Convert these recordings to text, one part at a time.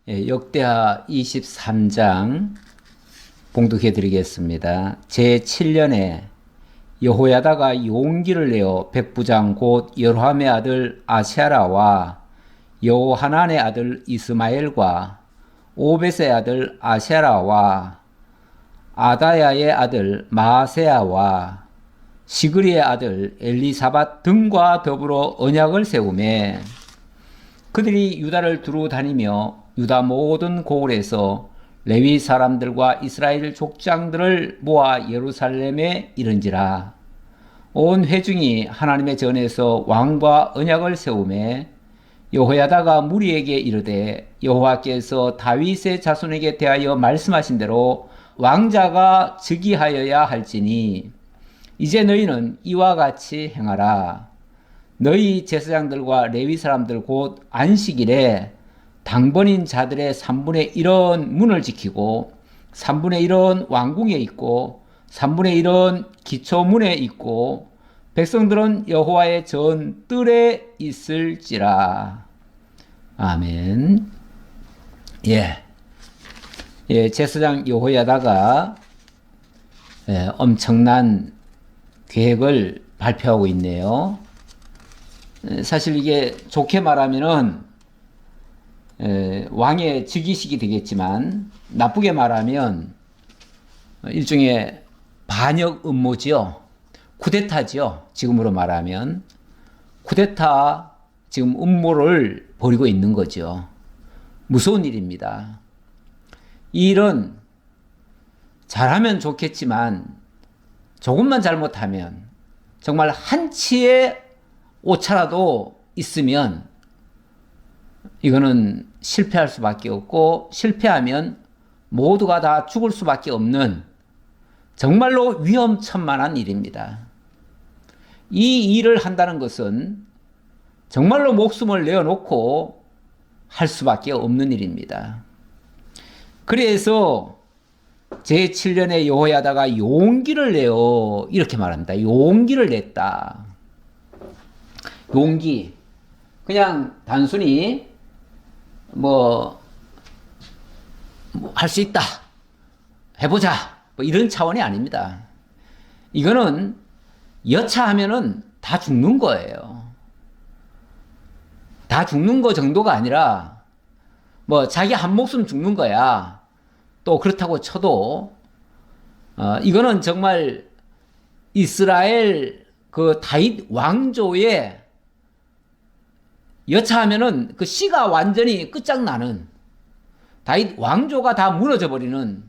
역대하 23장 봉독해 드리겠습니다. 제7년에 여호야다가 용기를 내어 백부장 곧 여로함의 아들 아세라와 여호하난의 아들 이스마엘과 오벳의 아들 아세라와 아다야의 아들 마세야와 시그리의 아들 엘리사밧 등과 더불어 언약을 세우매 그들이 유다를 두루 다니며 유다 모든 고을에서 레위 사람들과 이스라엘 족장들을 모아 예루살렘에 이른지라. 온 회중이 하나님의 전에서 왕과 언약을 세우매 여호야다가 무리에게 이르되 여호와께서 다윗의 자손에게 대하여 말씀하신 대로 왕자가 즉위하여야 할지니 이제 너희는 이와 같이 행하라. 너희 제사장들과 레위 사람들 곧 안식일에 당번인 자들의 3분의 1은 문을 지키고 3분의 1은 왕궁에 있고 3분의 1은 기초문에 있고 백성들은 여호와의 전 뜰에 있을지라. 아멘. 제사장 여호야다가 엄청난 계획을 발표하고 있네요. 사실 이게 좋게 말하면은 왕의 즉위식이 되겠지만 나쁘게 말하면 일종의 반역 음모지요. 쿠데타지요. 지금으로 말하면 쿠데타 지금 음모를 벌이고 있는 거죠. 무서운 일입니다. 이 일은 잘하면 좋겠지만 조금만 잘못하면 정말 한치의 오차라도 있으면 이거는 실패할 수밖에 없고 실패하면 모두가 다 죽을 수밖에 없는 정말로 위험천만한 일입니다. 이 일을 한다는 것은 정말로 목숨을 내어놓고 할 수밖에 없는 일입니다. 그래서 제7년에 여호야다가 용기를 내어 이렇게 말합니다. 용기를 냈다. 용기. 그냥 단순히 할 수 있다. 해보자. 이런 차원이 아닙니다. 이거는 여차하면은 다 죽는 거예요. 다 죽는 거 정도가 아니라 자기 한 목숨 죽는 거야. 또 그렇다고 쳐도 이거는 정말 이스라엘 그 다윗 왕조의 여차하면은 그 씨가 완전히 끝장나는 다윗 왕조가 다 무너져 버리는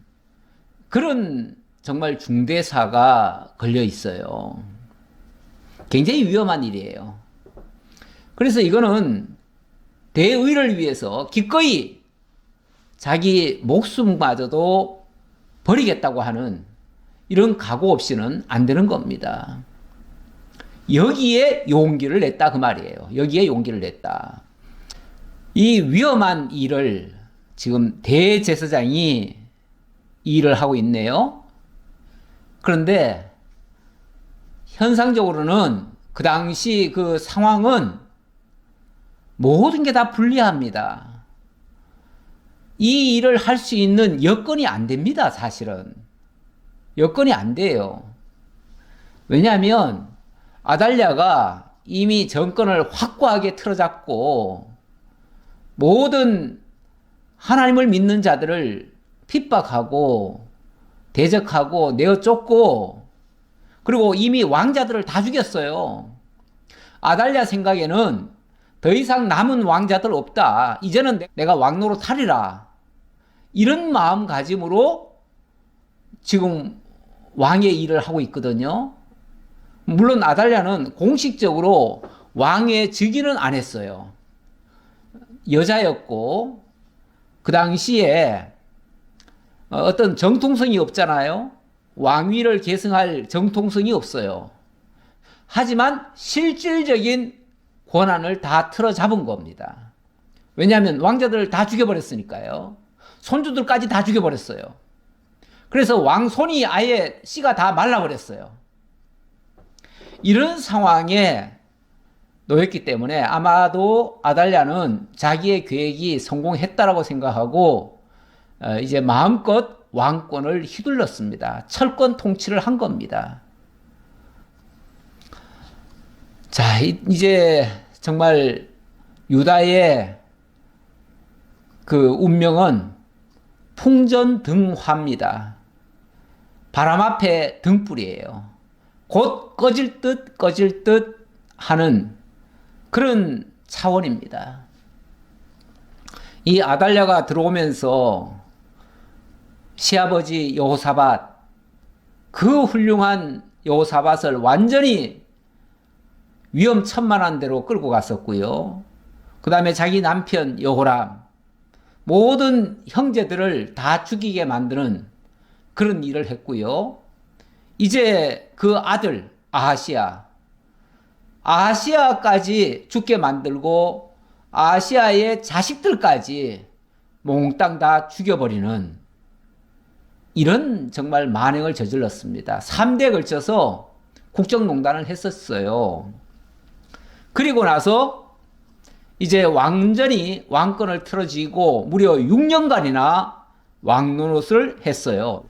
그런 정말 중대사가 걸려 있어요. 굉장히 위험한 일이에요. 그래서 이거는 대의를 위해서 기꺼이 자기 목숨마저도 버리겠다고 하는 이런 각오 없이는 안 되는 겁니다. 여기에 용기를 냈다 그 말이에요. 여기에 용기를 냈다. 이 위험한 일을 지금 대제사장이 일을 하고 있네요. 그런데 현상적으로는 그 당시 그 상황은 모든 게 다 불리합니다. 이 일을 할 수 있는 여건이 안 됩니다. 사실은 여건이 안 돼요. 왜냐하면 아달랴가 이미 정권을 확고하게 틀어잡고 모든 하나님을 믿는 자들을 핍박하고 대적하고 내어쫓고 그리고 이미 왕자들을 다 죽였어요. 아달랴 생각에는 더 이상 남은 왕자들 없다. 이제는 내가 왕노릇하리라. 이런 마음가짐으로 지금 왕의 일을 하고 있거든요. 물론 아달랴는 공식적으로 왕의 즉위는 안 했어요. 여자였고 그 당시에 어떤 정통성이 없잖아요. 왕위를 계승할 정통성이 없어요. 하지만 실질적인 권한을 다 틀어잡은 겁니다. 왜냐하면 왕자들을 다 죽여버렸으니까요. 손주들까지 다 죽여버렸어요. 그래서 왕손이 아예 씨가 다 말라버렸어요. 이런 상황에 놓였기 때문에 아마도 아달랴는 자기의 계획이 성공했다라고 생각하고 이제 마음껏 왕권을 휘둘렀습니다. 철권 통치를 한 겁니다. 자, 이제 정말 유다의 그 운명은 풍전등화입니다. 바람 앞에 등불이에요. 곧 꺼질 듯 하는 그런 차원입니다. 이 아달랴가 들어오면서 시아버지 여호사밧, 그 훌륭한 여호사밧을 완전히 위험천만한 데로 끌고 갔었고요. 그 다음에 자기 남편 여호람, 모든 형제들을 다 죽이게 만드는 그런 일을 했고요. 이제 그 아들 아하시아까지 죽게 만들고 아하시아의 자식들까지 몽땅 다 죽여버리는 이런 정말 만행을 저질렀습니다. 3대에 걸쳐서 국정농단을 했었어요. 그리고 나서 이제 완전히 왕권을 틀어쥐고 무려 6년간이나 왕노릇을 했어요.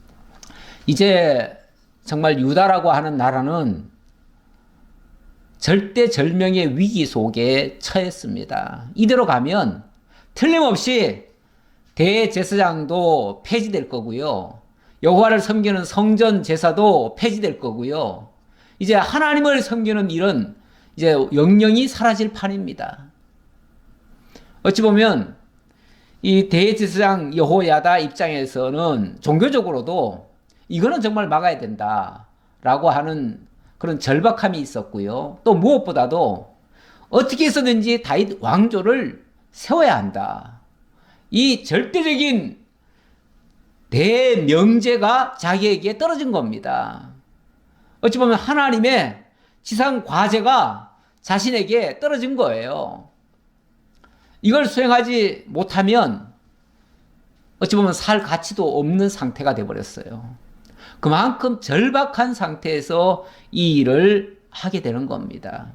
이제 정말 유다라고 하는 나라는 절대절명의 위기 속에 처했습니다. 이대로 가면 틀림없이 대제사장도 폐지될 거고요. 여호와를 섬기는 성전 제사도 폐지될 거고요. 이제 하나님을 섬기는 일은 이제 영영이 사라질 판입니다. 어찌 보면 이 대제사장 여호야다 입장에서는 종교적으로도 이거는 정말 막아야 된다라고 하는 그런 절박함이 있었고요. 또 무엇보다도 어떻게 해서든지 다윗 왕조를 세워야 한다. 이 절대적인 대명제가 자기에게 떨어진 겁니다. 어찌 보면 하나님의 지상 과제가 자신에게 떨어진 거예요. 이걸 수행하지 못하면 어찌 보면 살 가치도 없는 상태가 되어버렸어요. 그만큼 절박한 상태에서 이 일을 하게 되는 겁니다.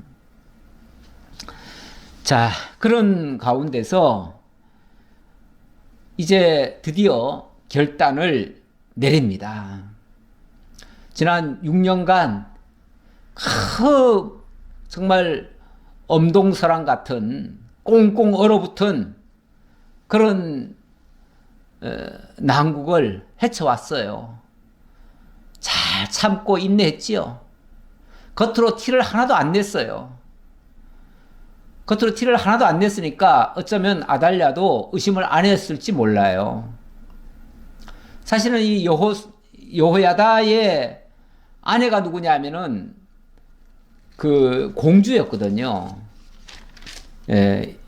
자, 그런 가운데서 이제 드디어 결단을 내립니다. 지난 6년간 정말 엄동설황 같은 꽁꽁 얼어붙은 그런 난국을 헤쳐왔어요. 잘 참고 인내했지요. 겉으로 티를 하나도 안 냈어요. 겉으로 티를 하나도 안 냈으니까 어쩌면 아달랴도 의심을 안 했을지 몰라요. 사실은 이 여호야다의 아내가 누구냐면은 그 공주였거든요.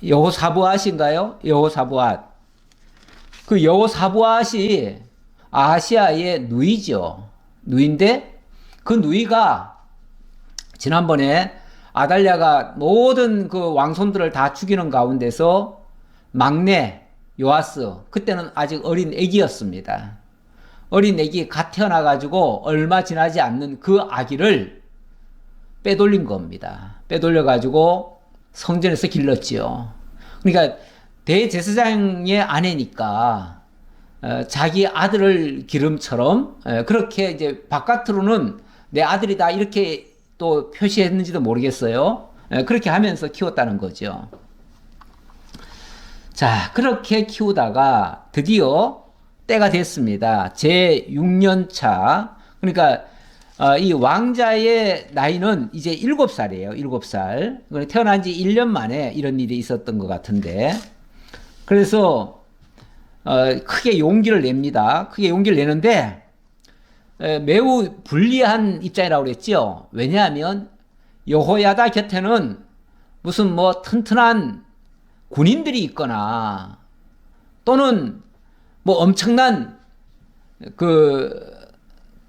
여호사브앗인가요? 여호사브앗. 그 여호사브앗이 아하시아의 누이죠. 누이인데 그 누이가 지난번에 아달랴가 모든 그 왕손들을 다 죽이는 가운데서 막내 요아스, 그때는 아직 어린 애기였습니다. 어린 애기 갓 태어나가지고 얼마 지나지 않는 그 아기를 빼돌린 겁니다. 빼돌려가지고 성전에서 길렀지요. 그러니까 대제사장의 아내니까 자기 아들을 기름처럼 그렇게 이제 바깥으로는 내 아들이다 이렇게 또 표시했는지도 모르겠어요. 그렇게 하면서 키웠다는 거죠. 자, 그렇게 키우다가 드디어 때가 됐습니다. 제 6년 차. 그러니까 이 왕자의 나이는 이제 7살이에요. 7살. 태어난 지 1년 만에 이런 일이 있었던 것 같은데. 그래서 크게 용기를 냅니다. 크게 용기를 내는데 매우 불리한 입장이라고 그랬죠. 왜냐하면 여호야다 곁에는 무슨 뭐 튼튼한 군인들이 있거나 또는 뭐 엄청난 그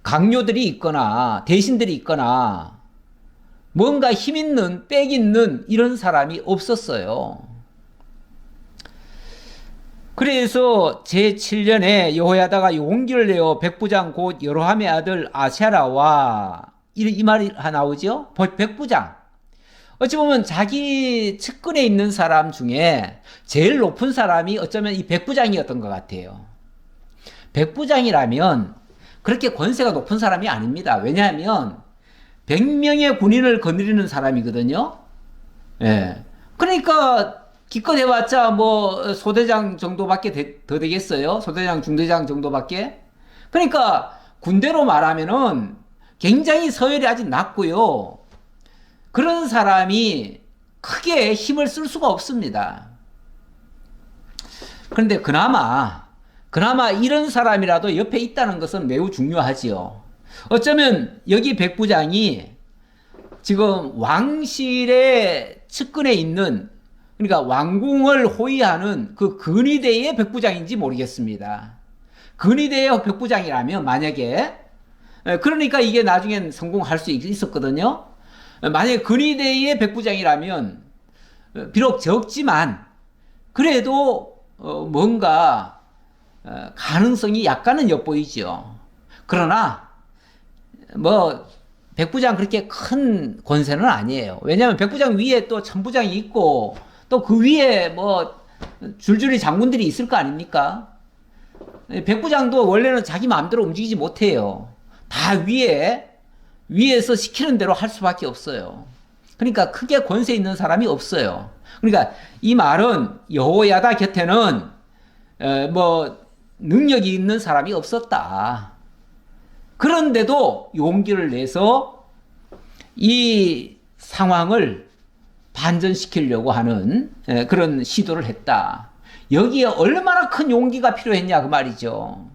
강요들이 있거나 대신들이 있거나 뭔가 힘 있는 빽 있는 이런 사람이 없었어요. 그래서 제7년에 여호야다가 용기를 내어 백부장 곧 여로함의 아들 아세라와 이 말이 나오죠. 백부장 어찌 보면 자기 측근에 있는 사람 중에 제일 높은 사람이 어쩌면 이 백부장이었던 것 같아요. 백부장이라면 그렇게 권세가 높은 사람이 아닙니다. 왜냐하면 100명의 군인을 거느리는 사람이거든요. 예. 그러니까 기껏 해봤자 뭐 소대장 정도밖에 더 되겠어요? 소대장, 중대장 정도밖에? 그러니까 군대로 말하면은 굉장히 서열이 아직 낮고요. 그런 사람이 크게 힘을 쓸 수가 없습니다. 그런데 그나마 이런 사람이라도 옆에 있다는 것은 매우 중요하지요. 어쩌면 여기 백부장이 지금 왕실의 측근에 있는, 그러니까 왕궁을 호위하는 그 근위대의 백부장인지 모르겠습니다. 근위대의 백부장이라면 만약에, 그러니까 이게 나중엔 성공할 수 있었거든요. 만약에 근위대의 백부장이라면 비록 적지만 그래도 뭔가 가능성이 약간은 엿보이죠. 그러나 뭐 백부장 그렇게 큰 권세는 아니에요. 왜냐하면 백부장 위에 또 천부장이 있고 또 그 위에 뭐 줄줄이 장군들이 있을 거 아닙니까? 백부장도 원래는 자기 마음대로 움직이지 못해요. 다 위에서 시키는 대로 할 수밖에 없어요. 그러니까 크게 권세 있는 사람이 없어요. 그러니까 이 말은 여호야다 곁에는 뭐 능력이 있는 사람이 없었다. 그런데도 용기를 내서 이 상황을 반전시키려고 하는 그런 시도를 했다. 여기에 얼마나 큰 용기가 필요했냐 그 말이죠.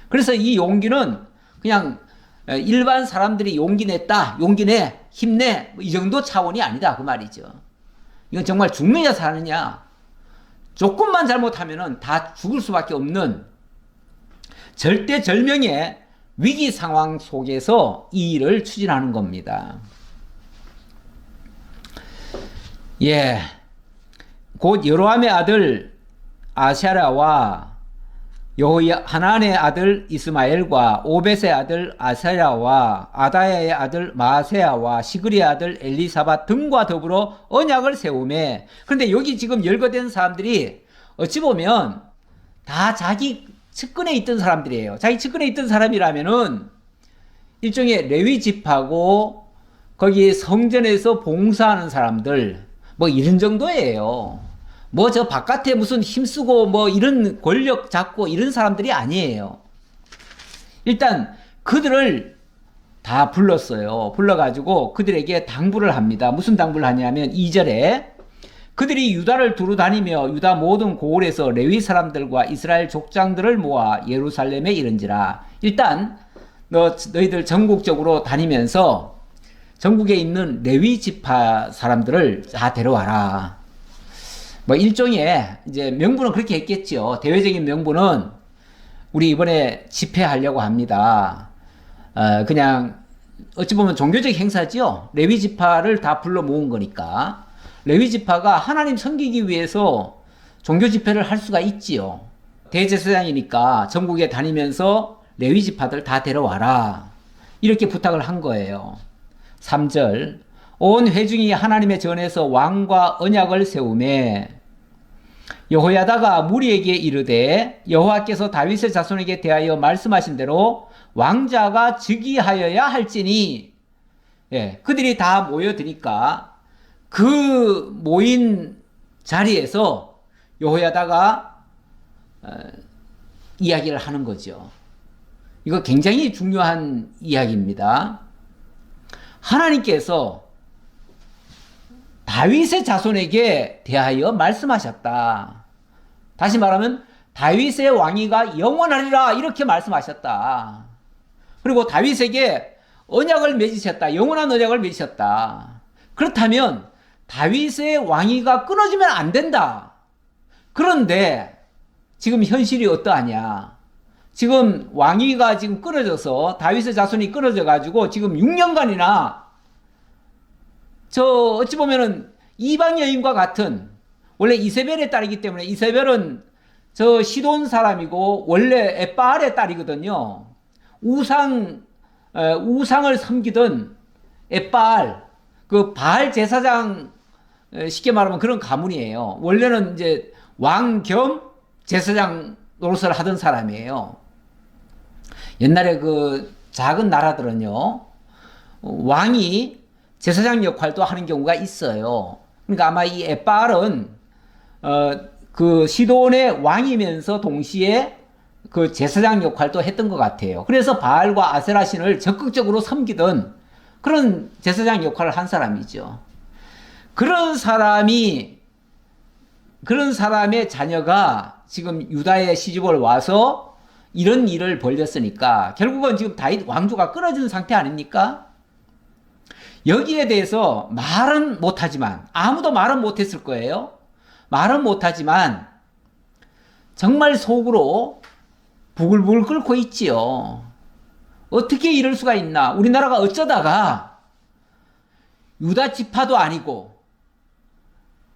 그래서 이 용기는 그냥 일반 사람들이 용기 냈다, 용기 내, 힘내, 이 정도 차원이 아니다 그 말이죠. 이건 정말 죽느냐 사느냐, 조금만 잘못하면 다 죽을 수밖에 없는 절대절명의 위기 상황 속에서 이 일을 추진하는 겁니다. 예, 곧 여로함의 아들 아샤랴와 여호하난의 아들 이스마엘과 오벳의 아들 아사랴와 아다야의 아들 마세야와 시그리의 아들 엘리사밧 등과 더불어 언약을 세우매. 그런데 여기 지금 열거된 사람들이 어찌 보면 다 자기 측근에 있던 사람들이에요. 자기 측근에 있던 사람이라면은 일종의 레위 지파고 거기 성전에서 봉사하는 사람들 뭐 이런 정도예요. 뭐 저 바깥에 무슨 힘쓰고 뭐 이런 권력 잡고 이런 사람들이 아니에요. 일단 그들을 다 불렀어요. 불러가지고 그들에게 당부를 합니다. 무슨 당부를 하냐면 2절에 그들이 유다를 두루 다니며 유다 모든 고을에서 레위 사람들과 이스라엘 족장들을 모아 예루살렘에 이른지라. 일단 너희들 전국적으로 다니면서 전국에 있는 레위 지파 사람들을 다 데려와라. 뭐 일종의 이제 명분은 그렇게 했겠죠. 대외적인 명분은 우리 이번에 집회하려고 합니다. 그냥 어찌 보면 종교적 행사죠. 레위 지파를 다 불러 모은 거니까. 레위 지파가 하나님 섬기기 위해서 종교 집회를 할 수가 있지요. 대제사장이니까 전국에 다니면서 레위 지파들 다 데려와라. 이렇게 부탁을 한 거예요. 3절 온 회중이 하나님의 전에서 왕과 언약을 세우매 여호야다가 무리에게 이르되 여호와께서 다윗의 자손에게 대하여 말씀하신 대로 왕자가 즉위하여야 할지니. 예, 그들이 다 모여드니까 그 모인 자리에서 여호야다가 이야기를 하는 거죠. 이거 굉장히 중요한 이야기입니다. 하나님께서 다윗의 자손에게 대하여 말씀하셨다. 다시 말하면 다윗의 왕위가 영원하리라 이렇게 말씀하셨다. 그리고 다윗에게 언약을 맺으셨다. 영원한 언약을 맺으셨다. 그렇다면 다윗의 왕위가 끊어지면 안 된다. 그런데 지금 현실이 어떠하냐? 지금 왕위가 지금 끊어져서 다윗의 자손이 끊어져 가지고 지금 6년간이나 저 어찌 보면은 이방 여인과 같은, 원래 이세벨의 딸이기 때문에 이세벨은 저 시돈 사람이고 원래 에바알의 딸이거든요. 우상을 섬기던 에바알, 그 바알 제사장, 쉽게 말하면 그런 가문이에요. 원래는 이제 왕 겸 제사장 노릇을 하던 사람이에요. 옛날에 그 작은 나라들은요, 왕이 제사장 역할도 하는 경우가 있어요. 그러니까 아마 이 에빨은 그 시돈의 왕이면서 동시에 그 제사장 역할도 했던 것 같아요. 그래서 바알과 아세라 신을 적극적으로 섬기던 그런 제사장 역할을 한 사람이죠. 그런 사람의 자녀가 지금 유다에 시집을 와서 이런 일을 벌였으니까 결국은 지금 다윗 왕조가 끊어진 상태 아닙니까? 여기에 대해서 말은 못하지만, 아무도 말은 못했을 거예요. 말은 못하지만 정말 속으로 부글부글 끓고 있지요. 어떻게 이럴 수가 있나? 우리나라가 어쩌다가 유다 지파도 아니고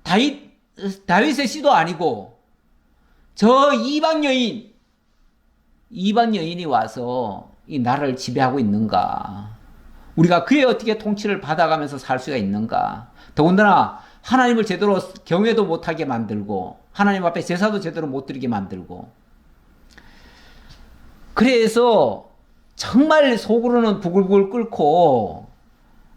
다윗의 씨도 아니고 저 이방 여인이 와서 이 나라를 지배하고 있는가? 우리가 그에 어떻게 통치를 받아가면서 살 수가 있는가? 더군다나 하나님을 제대로 경외도 못하게 만들고 하나님 앞에 제사도 제대로 못 드리게 만들고, 그래서 정말 속으로는 부글부글 끓고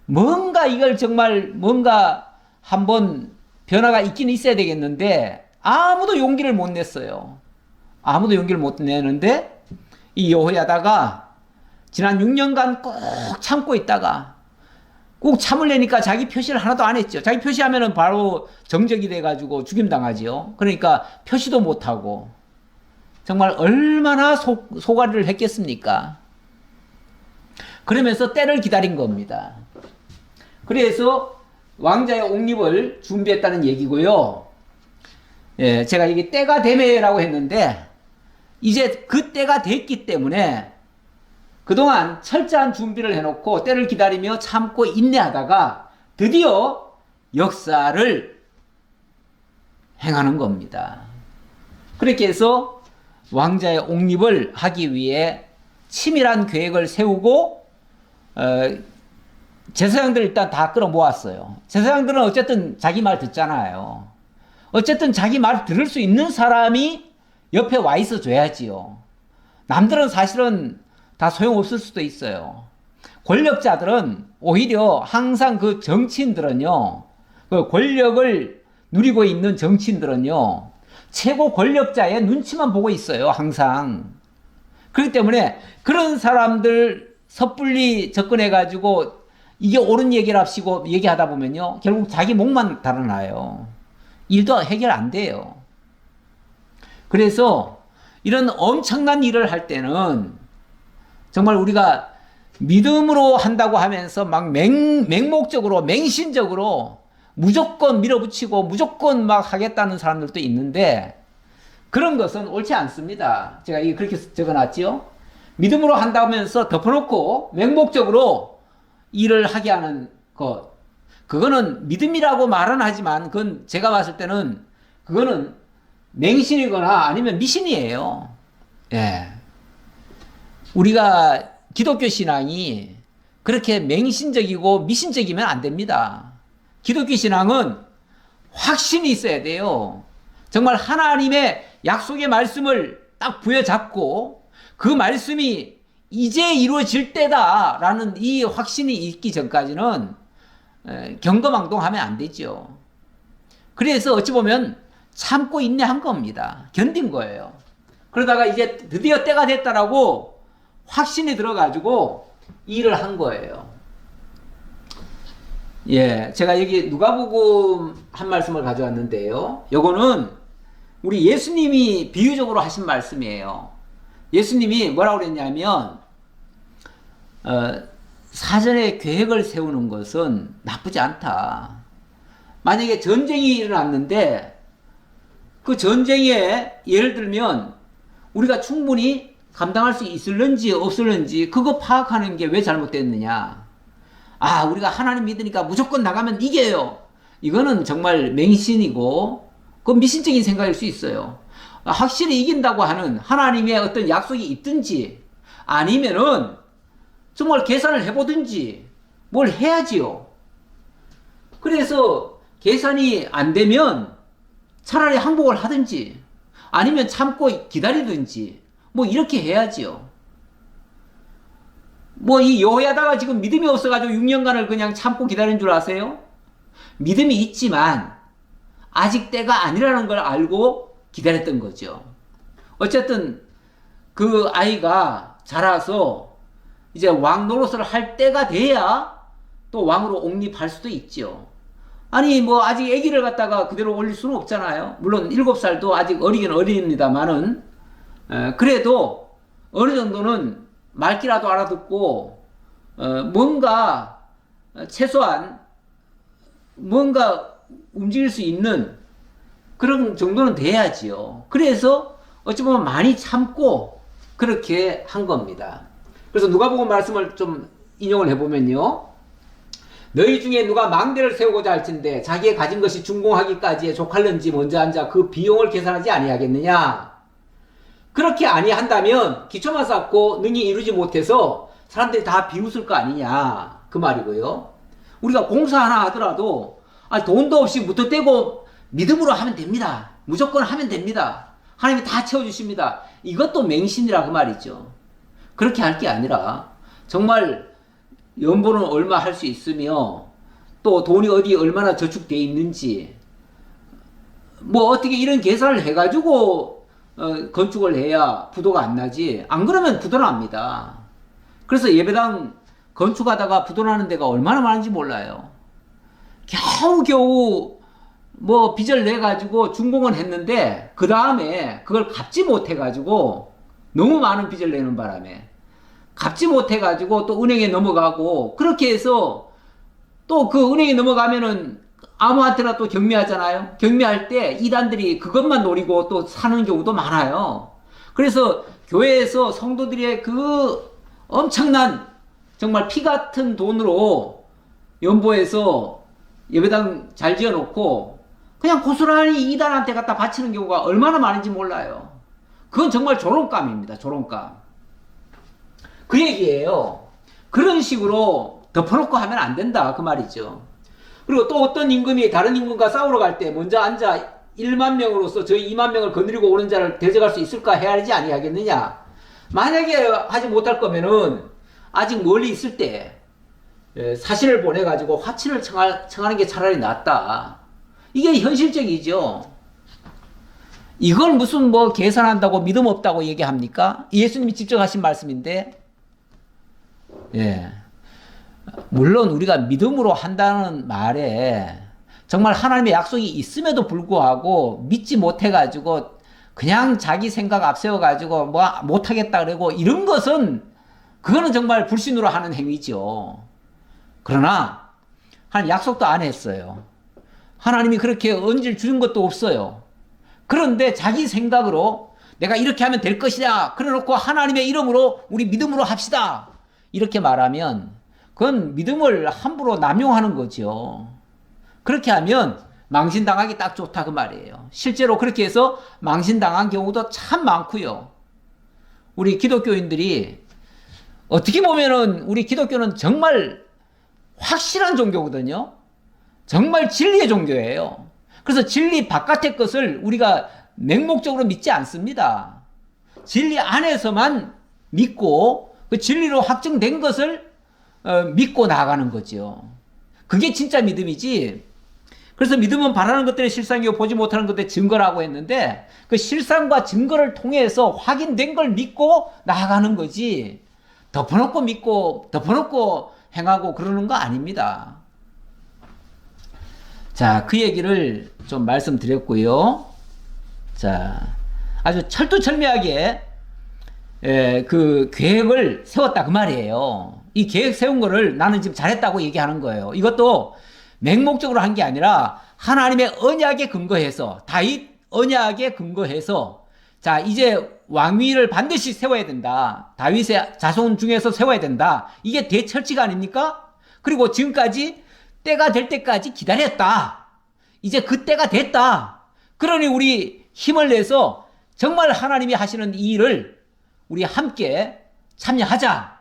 뭔가 이걸 정말 뭔가 한번 변화가 있긴 있어야 되겠는데 아무도 용기를 못 냈어요. 아무도 용기를 못 내는데 이 여호야다가 지난 6년간 꼭 참고 있다가 꼭 참으려니까 자기 표시를 하나도 안 했죠. 자기 표시하면은 바로 정적이 돼가지고 죽임당하지요. 그러니까 표시도 못하고 정말 얼마나 소가리를 했겠습니까? 그러면서 때를 기다린 겁니다. 그래서 왕자의 옥립을 준비했다는 얘기고요. 예, 제가 이게 때가 되매라고 했는데 이제 그 때가 됐기 때문에 그동안 철저한 준비를 해놓고 때를 기다리며 참고 인내하다가 드디어 역사를 행하는 겁니다. 그렇게 해서 왕자의 옥립을 하기 위해 치밀한 계획을 세우고 제사장들 일단 다 끌어모았어요. 제사장들은 어쨌든 자기 말 듣잖아요. 어쨌든 자기 말 들을 수 있는 사람이 옆에 와 있어 줘야지요. 남들은 사실은 다 소용없을 수도 있어요. 권력자들은 오히려 항상 그 정치인들은요, 그 권력을 누리고 있는 정치인들은요, 최고 권력자의 눈치만 보고 있어요, 항상. 그렇기 때문에 그런 사람들 섣불리 접근해가지고 이게 옳은 얘기랍시고 얘기하다 보면요, 결국 자기 목만 달아나요. 일도 해결 안 돼요. 그래서 이런 엄청난 일을 할 때는 정말 우리가 믿음으로 한다고 하면서 막 맹목적으로, 맹신적으로 무조건 밀어붙이고 무조건 막 하겠다는 사람들도 있는데 그런 것은 옳지 않습니다. 제가 이게 그렇게 적어놨지요. 믿음으로 한다면서 덮어놓고 맹목적으로 일을 하게 하는 것, 그거는 믿음이라고 말은 하지만 그건 제가 봤을 때는 그거는 맹신이거나 아니면 미신이에요. 예. 우리가 기독교 신앙이 그렇게 맹신적이고 미신적이면 안 됩니다. 기독교 신앙은 확신이 있어야 돼요. 정말 하나님의 약속의 말씀을 딱 부여잡고 그 말씀이 이제 이루어질 때다라는 이 확신이 있기 전까지는 경거망동하면 안 되죠. 그래서 어찌 보면 참고 인내한 겁니다. 견딘 거예요. 그러다가 이제 드디어 때가 됐다라고 확신이 들어가지고 일을 한 거예요. 예, 제가 여기 누가복음 한 말씀을 가져왔는데요. 요거는 우리 예수님이 비유적으로 하신 말씀이에요. 예수님이 뭐라고 그랬냐면 사전에 계획을 세우는 것은 나쁘지 않다. 만약에 전쟁이 일어났는데 그 전쟁에 예를 들면 우리가 충분히 감당할 수 있을는지 없을는지 그거 파악하는 게 왜 잘못됐느냐. 아, 우리가 하나님 믿으니까 무조건 나가면 이겨요. 이거는 정말 맹신이고 그건 미신적인 생각일 수 있어요. 확실히 이긴다고 하는 하나님의 어떤 약속이 있든지 아니면은 정말 계산을 해보든지 뭘 해야지요. 그래서 계산이 안 되면 차라리 항복을 하든지 아니면 참고 기다리든지 뭐 이렇게 해야지요. 뭐 이 여야다가 지금 믿음이 없어가지고 6년간을 그냥 참고 기다린 줄 아세요? 믿음이 있지만 아직 때가 아니라는 걸 알고 기다렸던 거죠. 어쨌든 그 아이가 자라서 이제 왕 노릇을 할 때가 돼야 또 왕으로 옹립할 수도 있죠. 아니 뭐 아직 아기를 갖다가 그대로 올릴 수는 없잖아요. 물론 7살도 아직 어리긴 어립니다만은 그래도 어느 정도는 말귀라도 알아듣고 뭔가 최소한 뭔가 움직일 수 있는 그런 정도는 돼야지요. 그래서 어찌 보면 많이 참고 그렇게 한 겁니다. 그래서 누가복음 말씀을 좀 인용을 해보면요. 너희 중에 누가 망대를 세우고자 할진대 자기의 가진 것이 준공하기까지에 족할는지 먼저 앉아 그 비용을 계산하지 아니하겠느냐. 그렇게 아니한다면 기초만 쌓고 능히 이루지 못해서 사람들이 다 비웃을 거 아니냐 그 말이고요. 우리가 공사 하나 하더라도 돈도 없이 무턱대고 믿음으로 하면 됩니다. 무조건 하면 됩니다. 하나님이 다 채워주십니다. 이것도 맹신이라 그 말이죠. 그렇게 할 게 아니라 정말 연보는 얼마 할 수 있으며 또 돈이 어디 얼마나 저축되어 있는지 뭐 어떻게 이런 계산을 해가지고 건축을 해야 부도가 안 나지. 안 그러면 부도 납니다. 그래서 예배당 건축하다가 부도 나는 데가 얼마나 많은지 몰라요. 겨우겨우 뭐 빚을 내가지고 준공은 했는데 그 다음에 그걸 갚지 못해가지고 너무 많은 빚을 내는 바람에 갚지 못해가지고 또 은행에 넘어가고 그렇게 해서 또 그 은행에 넘어가면은 아무한테나 또 경매하잖아요. 경매할 때 이단들이 그것만 노리고 또 사는 경우도 많아요. 그래서 교회에서 성도들의 그 엄청난 정말 피 같은 돈으로 연보해서 예배당 잘 지어놓고 그냥 고스란히 이단한테 갖다 바치는 경우가 얼마나 많은지 몰라요. 그건 정말 조롱감입니다. 조롱감. 그 얘기예요. 그런 식으로 덮어놓고 하면 안 된다 그 말이죠. 그리고 또 어떤 임금이 다른 임금과 싸우러 갈 때 먼저 앉아 1만 명으로서 저희 2만 명을 거느리고 오는 자를 대적할 수 있을까 해야 하지 아니하겠느냐. 만약에 하지 못할 거면은 아직 멀리 있을 때 사신을 보내가지고 화친을 청하는 게 차라리 낫다. 이게 현실적이죠. 이걸 무슨 뭐 계산한다고 믿음 없다고 얘기합니까? 예수님이 직접 하신 말씀인데 예. 물론 우리가 믿음으로 한다는 말에 정말 하나님의 약속이 있음에도 불구하고 믿지 못해가지고 그냥 자기 생각 앞세워가지고 뭐 못하겠다 그러고 이런 것은 그거는 정말 불신으로 하는 행위죠. 그러나 하나님 약속도 안 했어요. 하나님이 그렇게 언질 주는 것도 없어요. 그런데 자기 생각으로 내가 이렇게 하면 될 것이다. 그래놓고 하나님의 이름으로 우리 믿음으로 합시다. 이렇게 말하면 그건 믿음을 함부로 남용하는 거죠. 그렇게 하면 망신당하기 딱 좋다 그 말이에요. 실제로 그렇게 해서 망신당한 경우도 참 많고요. 우리 기독교인들이 어떻게 보면은 우리 기독교는 정말 확실한 종교거든요. 정말 진리의 종교예요. 그래서 진리 바깥의 것을 우리가 맹목적으로 믿지 않습니다. 진리 안에서만 믿고 그 진리로 확정된 것을 믿고 나아가는 거죠. 그게 진짜 믿음이지. 그래서 믿음은 바라는 것들의 실상이요 보지 못하는 것들의 증거라고 했는데 그 실상과 증거를 통해서 확인된 걸 믿고 나아가는 거지. 덮어놓고 믿고 덮어놓고 행하고 그러는 거 아닙니다. 자, 그 얘기를 좀 말씀드렸고요. 자, 아주 철두철미하게 그 계획을 세웠다 그 말이에요. 이 계획 세운 거를 나는 지금 잘했다고 얘기하는 거예요. 이것도 맹목적으로 한 게 아니라 하나님의 언약에 근거해서 다윗 언약에 근거해서 자 이제 왕위를 반드시 세워야 된다. 다윗의 자손 중에서 세워야 된다. 이게 대철칙 아닙니까? 그리고 지금까지 때가 될 때까지 기다렸다. 이제 그 때가 됐다. 그러니 우리 힘을 내서 정말 하나님이 하시는 이 일을 우리 함께 참여하자.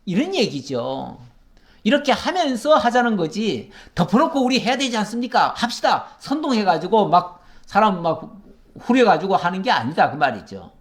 이런 얘기죠. 이렇게 하면서 하자는 거지. 덮어놓고 우리 해야 되지 않습니까? 합시다. 선동해가지고 막 사람 막 후려가지고 하는 게 아니다. 그 말이죠.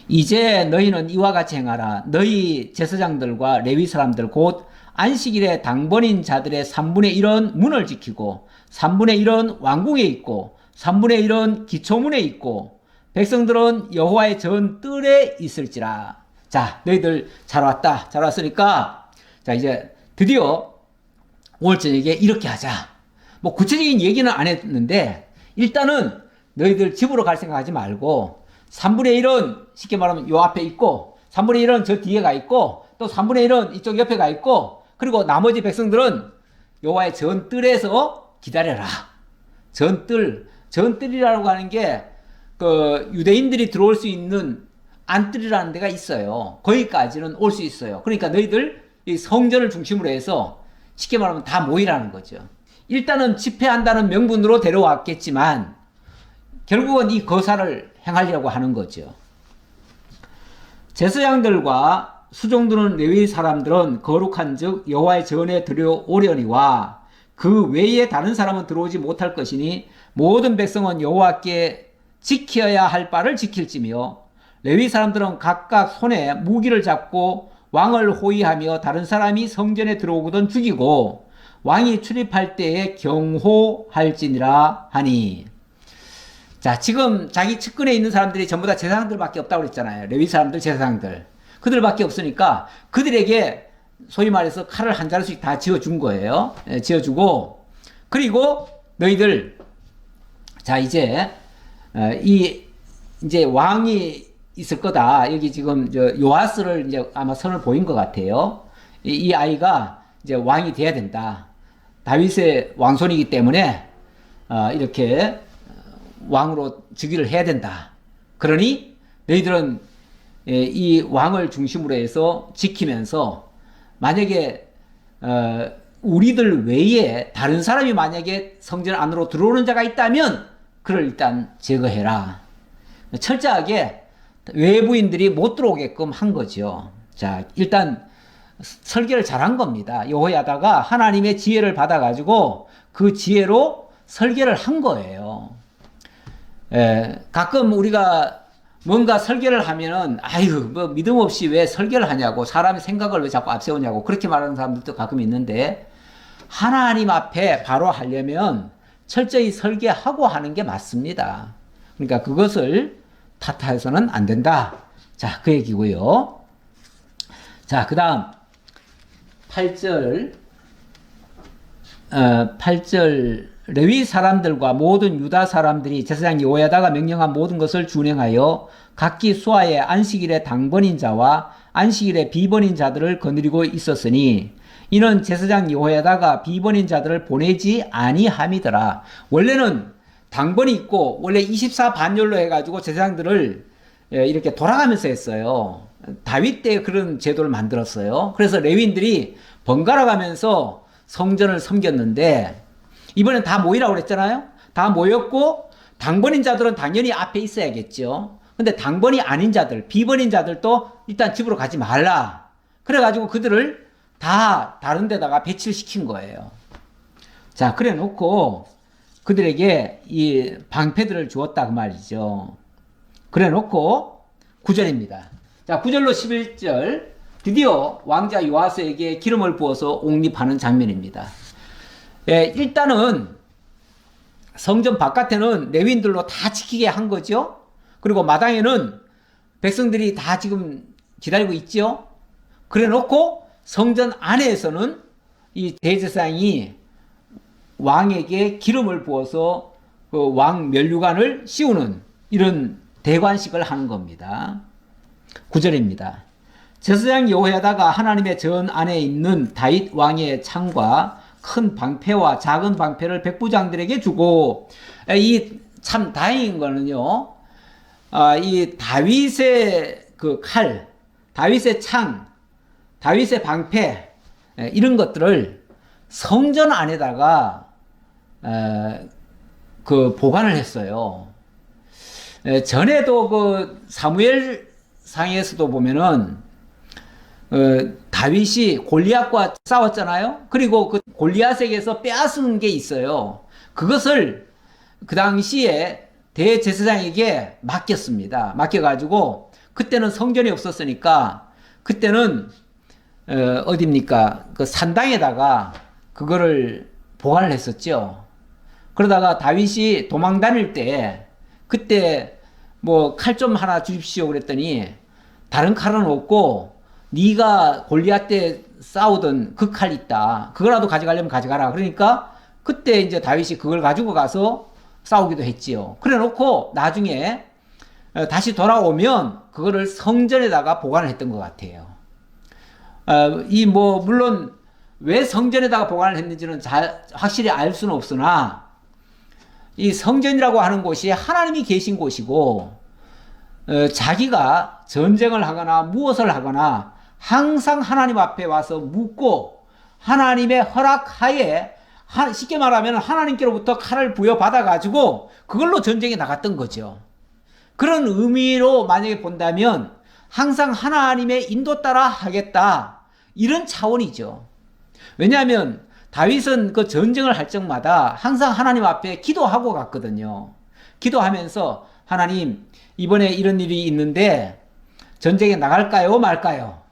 이제 너희는 이와 같이 행하라. 너희 제사장들과 레위 사람들 곧 안식일에 당번인 자들의 3분의 1은 문을 지키고 3분의 1은 왕궁에 있고 3분의 1은 기초문에 있고 백성들은 여호와의 전 뜰에 있을지라. 자, 너희들 잘 왔다. 잘 왔으니까 자, 이제 드디어 오늘 저녁에 이렇게 하자. 뭐 구체적인 얘기는 안 했는데 일단은 너희들 집으로 갈 생각하지 말고 3분의 1은 쉽게 말하면 요 앞에 있고 3분의 1은 저 뒤에 가 있고 또 3분의 1은 이쪽 옆에 가 있고 그리고 나머지 백성들은 여호와의 전 뜰에서 기다려라. 전뜰이라고 하는 게 그 유대인들이 들어올 수 있는 안뜰이라는 데가 있어요. 거기까지는 올 수 있어요. 그러니까 너희들 이 성전을 중심으로 해서 쉽게 말하면 다 모이라는 거죠. 일단은 집회한다는 명분으로 데려왔겠지만 결국은 이 거사를 행하려고 하는 거죠. 제사장들과 수종드는 레위 사람들은 거룩한즉 여호와의 전에 들여오려니와 그 외에 다른 사람은 들어오지 못할 것이니 모든 백성은 여호와께 지켜야 할 바를 지킬지며 레위 사람들은 각각 손에 무기를 잡고 왕을 호위하며 다른 사람이 성전에 들어오거든 죽이고 왕이 출입할 때에 경호할지니라 하니. 자, 지금 자기 측근에 있는 사람들이 전부 다 제사장들밖에 없다고 그랬잖아요. 레위 사람들, 제사장들. 그들밖에 없으니까 그들에게 소위 말해서 칼을 한 자루씩 다 지어준 거예요. 지어주고 그리고 너희들 자 이제 왕이 있을 거다. 여기 지금 요아스를 이제 아마 선을 보인 것 같아요. 이 아이가 이제 왕이 돼야 된다. 다윗의 왕손이기 때문에 이렇게 왕으로 즉위를 해야 된다. 그러니 너희들은 이 왕을 중심으로 해서 지키면서 만약에 우리들 외에 다른 사람이 만약에 성전 안으로 들어오는 자가 있다면 그를 일단 제거해라. 철저하게 외부인들이 못 들어오게끔 한 거죠. 자, 일단 설계를 잘한 겁니다. 여호야다가 하나님의 지혜를 받아가지고 그 지혜로 설계를 한 거예요. 가끔 우리가 뭔가 설계를 하면은 아유 뭐 믿음 없이 왜 설계를 하냐고 사람의 생각을 왜 자꾸 앞세우냐고 그렇게 말하는 사람들도 가끔 있는데 하나님 앞에 바로 하려면 철저히 설계하고 하는 게 맞습니다. 그러니까 그것을 탓해서는 안 된다. 자, 그 얘기고요. 자, 그 다음 8절 8절 레위 사람들과 모든 유다 사람들이 제사장 여호야다가 명령한 모든 것을 준행하여 각기 수하의 안식일의 당번인 자와 안식일의 비번인 자들을 거느리고 있었으니 이는 제사장 여호야다가 비번인 자들을 보내지 아니함이더라. 원래는 당번이 있고 원래 24반열로 해가지고 제사장들을 이렇게 돌아가면서 했어요. 다윗 때 그런 제도를 만들었어요. 그래서 레위인들이 번갈아 가면서 성전을 섬겼는데 이번엔 다 모이라고 그랬잖아요. 다 모였고 당번인 자들은 당연히 앞에 있어야겠죠. 근데 당번이 아닌 자들, 비번인 자들도 일단 집으로 가지 말라. 그래가지고 그들을 다 다른 데다가 배치를 시킨 거예요. 자, 그래 놓고 그들에게 이 방패들을 주었다 그 말이죠. 그래 놓고 9절입니다. 자, 9절로 11절 드디어 왕자 요아스에게 기름을 부어서 옹립하는 장면입니다. 일단은 성전 바깥에는 레위인들로 다 지키게 한 거죠. 그리고 마당에는 백성들이 다 지금 기다리고 있죠. 그래 놓고 성전 안에서는 이 대제사장이 왕에게 기름을 부어서 그 왕 면류관을 씌우는 이런 대관식을 하는 겁니다. 9절입니다. 제사장 여호야다가 하나님의 전 안에 있는 다윗 왕의 창과 큰 방패와 작은 방패를 백부장들에게 주고 이 참 다행인 거는요. 이 다윗의 그 칼, 다윗의 창, 다윗의 방패 이런 것들을 성전 안에다가 그 보관을 했어요. 전에도 그 사무엘 상에서도 보면은 다윗이 골리앗과 싸웠잖아요. 그리고 그 골리앗에게서 빼앗은 게 있어요. 그것을 그 당시에 대제사장에게 맡겼습니다. 맡겨가지고 그때는 성전이 없었으니까 그때는 어디입니까? 그 산당에다가 그거를 보관을 했었죠. 그러다가 다윗이 도망 다닐 때 그때 뭐 칼 좀 하나 주십시오 그랬더니 다른 칼은 없고 네가 골리앗 때 싸우던 그 칼 있다. 그거라도 가져가려면 가져가라. 그러니까 그때 이제 다윗이 그걸 가지고 가서 싸우기도 했지요. 그래 놓고 나중에 다시 돌아오면 그거를 성전에다가 보관을 했던 것 같아요. 물론 왜 성전에다가 보관을 했는지는 확실히 알 수는 없으나 이 성전이라고 하는 곳이 하나님이 계신 곳이고 자기가 전쟁을 하거나 무엇을 하거나 항상 하나님 앞에 와서 묻고 하나님의 허락하에 쉽게 말하면 하나님께로부터 칼을 부여받아 가지고 그걸로 전쟁에 나갔던 거죠. 그런 의미로 만약에 본다면 항상 하나님의 인도 따라 하겠다 이런 차원이죠. 왜냐하면 다윗은 그 전쟁을 할 적마다 항상 하나님 앞에 기도하고 갔거든요. 기도하면서 하나님 이번에 이런 일이 있는데 전쟁에 나갈까요 말까요?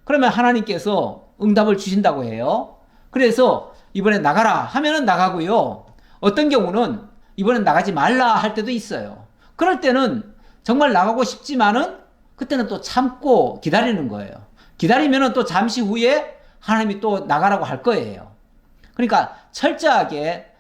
그러면 하나님께서 응답을 주신다고 해요. 그래서 이번에 나가라 하면은 나가고요. 어떤 경우는 이번엔 나가지 말라 할 때도 있어요. 그럴 때는 정말 나가고 싶지만은 그때는 또 참고 기다리는 거예요. 기다리면은 또 잠시 후에 하나님이 또 나가라고 할 거예요. 그러니까 철저하게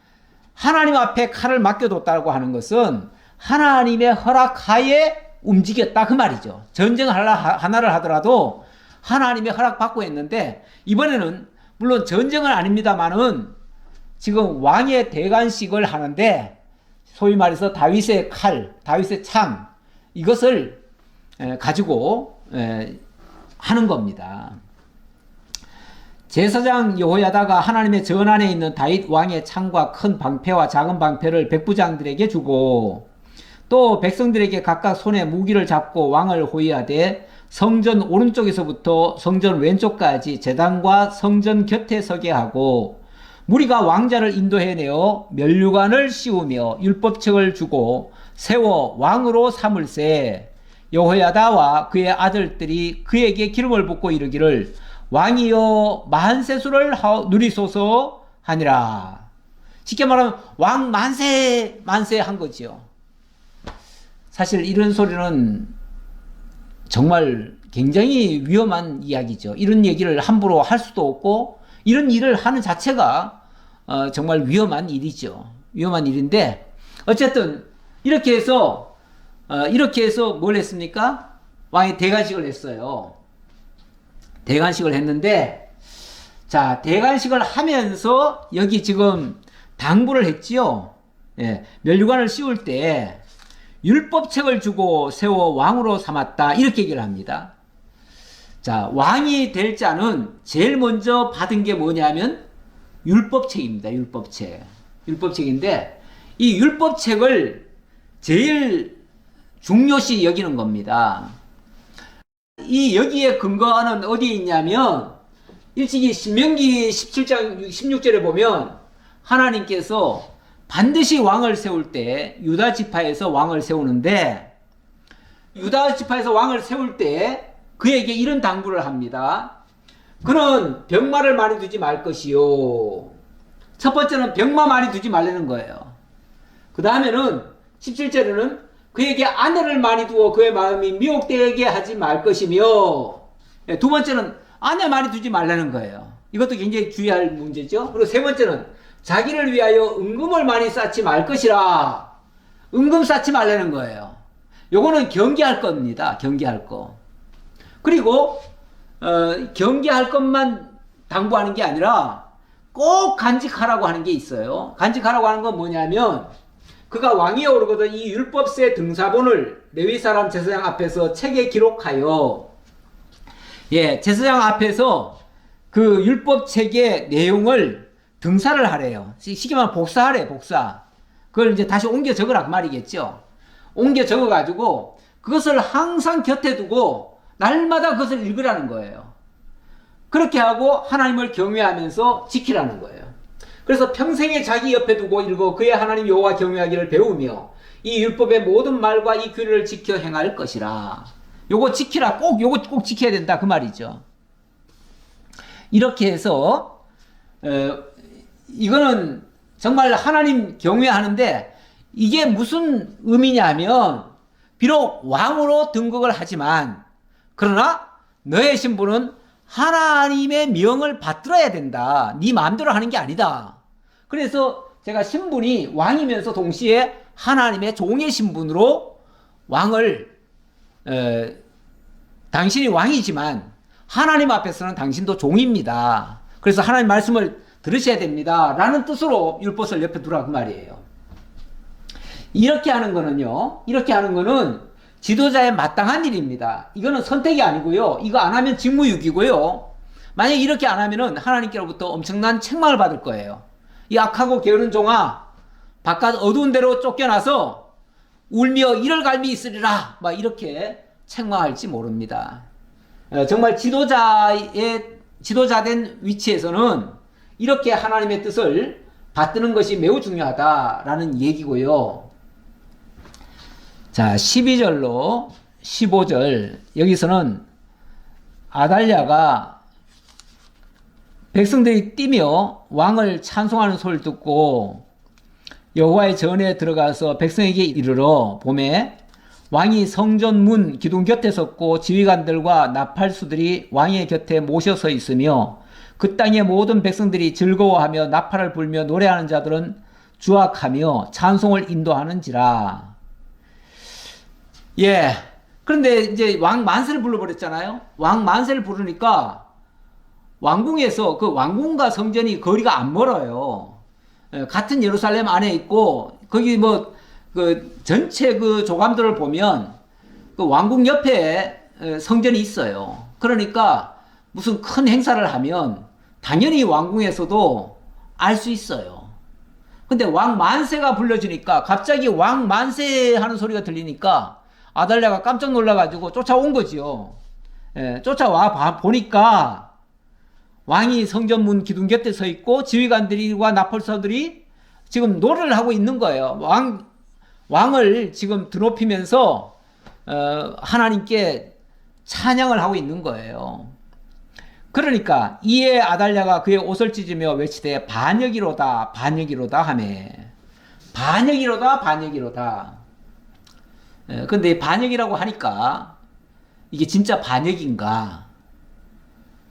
하나님 앞에 칼을 맡겨뒀다고 하는 것은 하나님의 허락하에 움직였다 그 말이죠. 전쟁 하나를 하더라도 하나님의 허락받고 했는데 이번에는 물론 전쟁은 아닙니다만은 지금 왕의 대관식을 하는데 소위 말해서 다윗의 칼, 다윗의 창 이것을 가지고 하는 겁니다. 제사장 여호야다가 하나님의 전 안에 있는 다윗 왕의 창과 큰 방패와 작은 방패를 백부장들에게 주고 또 백성들에게 각각 손에 무기를 잡고 왕을 호위하되 성전 오른쪽에서부터 성전 왼쪽까지 제단과 성전 곁에 서게 하고 무리가 왕자를 인도해내어 면류관을 씌우며 율법책을 주고 세워 왕으로 삼을세 여호야다와 그의 아들들이 그에게 기름을 붓고 이르기를 왕이여 만세수를 누리소서 하니라. 쉽게 말하면 왕 만세 만세 한 거지요. 사실 이런 소리는 정말 굉장히 위험한 이야기죠. 이런 얘기를 함부로 할 수도 없고 이런 일을 하는 자체가 정말 위험한 일이죠. 위험한 일인데 어쨌든 이렇게 해서 뭘 했습니까? 왕이 대관식을 했어요. 대관식을 했는데 자 대관식을 하면서 여기 지금 당부를 했지요. 예, 면류관을 씌울 때 율법책을 주고 세워 왕으로 삼았다 이렇게 얘기를 합니다. 자 왕이 될 자는 제일 먼저 받은 게 뭐냐면 율법책입니다. 율법책인데 이 율법책을 제일 중요시 여기는 겁니다. 이 여기에 근거는 어디에 있냐면 일찍이 신명기 17장 16절에 보면 하나님께서 반드시 왕을 세울 때 유다 지파에서 왕을 세우는데 유다 지파에서 왕을 세울 때 그에게 이런 당부를 합니다. 그는 병마를 많이 두지 말 것이요. 첫 번째는 병마 많이 두지 말라는 거예요. 그 다음에는 17절에는 그에게 아내를 많이 두어 그의 마음이 미혹되게 하지 말 것이며 두 번째는 아내 많이 두지 말라는 거예요. 이것도 굉장히 주의할 문제죠. 그리고 세 번째는 자기를 위하여 은금을 많이 쌓지 말 것이라. 은금 쌓지 말라는 거예요. 요거는 경계할 겁니다. 경계할 거. 그리고 경계할 것만 당부하는 게 아니라 꼭 간직하라고 하는 게 있어요. 간직하라고 하는 건 뭐냐면 그가 왕위에 오르거든 이 율법세 등사본을 레위 사람 제사장 앞에서 책에 기록하여 제사장 앞에서 그 율법책의 내용을 등사를 하래요. 쉽게 말하면 복사하래, 복사. 그걸 이제 다시 옮겨 적으라 그 말이겠죠. 옮겨 적어 가지고 그것을 항상 곁에 두고 날마다 그것을 읽으라는 거예요. 그렇게 하고 하나님을 경외하면서 지키라는 거예요. 그래서 평생에 자기 옆에 두고 읽어 그의 하나님 여호와 경외하기를 배우며 이 율법의 모든 말과 이 규례를 지켜 행할 것이라. 요거 지키라. 요거 꼭 지켜야 된다 그 말이죠. 이렇게 해서 이거는 정말 하나님 경외하는데 이게 무슨 의미냐면 비록 왕으로 등극을 하지만 그러나 너의 신분은 하나님의 명을 받들어야 된다. 네 마음대로 하는 게 아니다. 그래서 제가 신분이 왕이면서 동시에 하나님의 종의 신분으로 왕을 당신이 왕이지만 하나님 앞에서는 당신도 종입니다. 그래서 하나님 말씀을 들으셔야 됩니다. 라는 뜻으로 율법을 옆에 두라 그 말이에요. 이렇게 하는 거는 지도자의 마땅한 일입니다. 이거는 선택이 아니고요. 이거 안 하면 직무유기고요. 만약에 이렇게 안 하면은 하나님께로부터 엄청난 책망을 받을 거예요. 이 악하고 게으른 종아, 바깥 어두운 데로 쫓겨나서 울며 이를 갈미 있으리라. 막 이렇게 책망할지 모릅니다. 정말 지도자된 위치에서는 이렇게 하나님의 뜻을 받드는 것이 매우 중요하다라는 얘기고요. 자, 12절로 15절 여기서는 아달랴가 백성들이 뛰며 왕을 찬송하는 소리를 듣고 여호와의 전에 들어가서 백성에게 이르러 보매 왕이 성전 문 기둥 곁에 섰고 지휘관들과 나팔수들이 왕의 곁에 모셔서 있으며 그 땅의 모든 백성들이 즐거워하며 나팔을 불며 노래하는 자들은 주악하며 찬송을 인도하는지라. 예. 그런데 이제 왕 만세를 불러버렸잖아요. 왕 만세를 부르니까 왕궁에서 그 왕궁과 성전이 거리가 안 멀어요. 같은 예루살렘 안에 있고 거기 뭐 그 전체 그 조감들을 보면 그 왕궁 옆에 성전이 있어요. 그러니까 무슨 큰 행사를 하면 당연히 왕궁에서도 알 수 있어요. 근데 왕 만세가 불려지니까 갑자기 왕 만세 하는 소리가 들리니까 아달랴가 깜짝 놀라가지고 쫓아온 거지요. 쫓아와 보니까 왕이 성전문 기둥 곁에 서 있고 지휘관들과 나팔사들이 지금 노래를 하고 있는 거예요. 왕을 지금 드높이면서 하나님께 찬양을 하고 있는 거예요. 그러니까 이에 아달랴가 그의 옷을 찢으며 외치되 반역이로다 반역이로다 하매 반역이로다 반역이로다. 근데 반역이라고 하니까 이게 진짜 반역인가